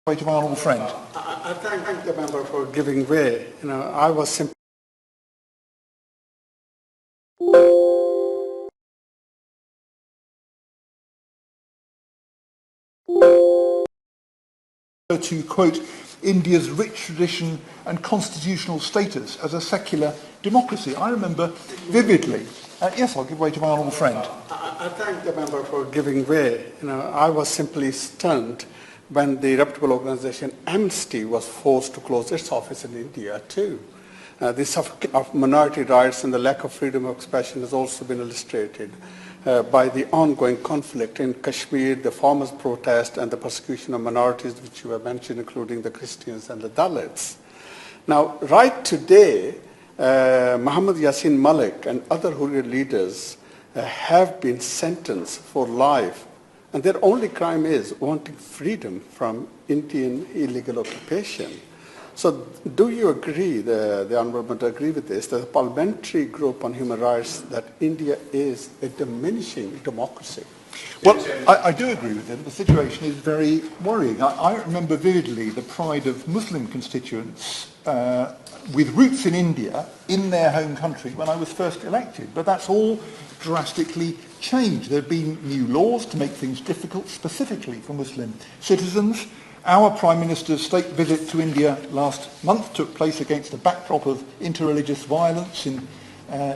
Way to my honourable friend. I thank the member for giving way. I was simply to quote India's rich tradition and constitutional status as a secular democracy. I remember vividly. Yes, I'll give way to my honourable friend. I thank the member for giving way. I was simply stunned when the reputable organisation Amnesty was forced to close its office in India too. The suffocation of minority rights and the lack of freedom of expression has also been illustrated by the ongoing conflict in Kashmir, the farmers' protest and the persecution of minorities which you have mentioned, including the Christians and the Dalits. Now, right today, Muhammad Yasin Malik and other Hurriyat leaders have been sentenced for life, and their only crime is wanting freedom from Indian illegal occupation. So do you agree, the Honourable agree with this, that the Parliamentary Group on Human Rights, that India is a diminishing democracy? Well, I do agree with him. The situation is very worrying. I remember vividly the pride of Muslim constituents with roots in India, in their home country, when I was first elected. But that's all drastically changed. There have been new laws to make things difficult, specifically for Muslim citizens. Our Prime Minister's state visit to India last month took place against a backdrop of interreligious violence in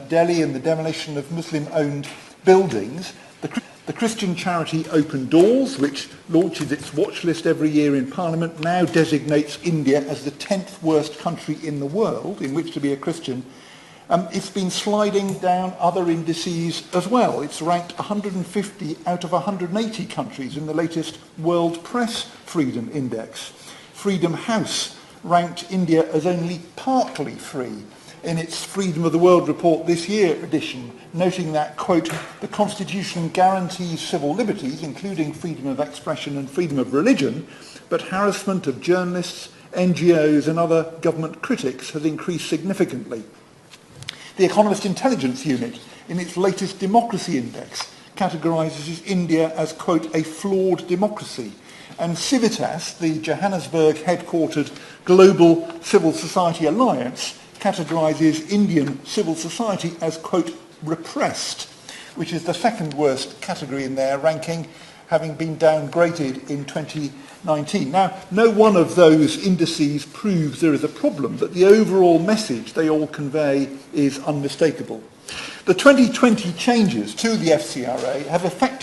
Delhi and the demolition of Muslim-owned buildings. The Christian charity Open Doors, which launches its watch list every year in Parliament, now designates India as the 10th worst country in the world in which to be a Christian. It's been sliding down other indices as well. It's ranked 150 out of 180 countries in the latest World Press Freedom Index. Freedom House ranked India as only partly free in its Freedom of the World report this year edition, noting that, quote, the Constitution guarantees civil liberties, including freedom of expression and freedom of religion, but harassment of journalists, NGOs and other government critics has increased significantly. The Economist Intelligence Unit, in its latest Democracy Index, categorises India as, quote, a flawed democracy. And Civitas, the Johannesburg-headquartered Global Civil Society Alliance, categorises Indian civil society as, quote, repressed, which is the second worst category in their ranking, having been downgraded in 2019. Now, no one of those indices proves there is a problem, but the overall message they all convey is unmistakable. The 2020 changes to the FCRA have affected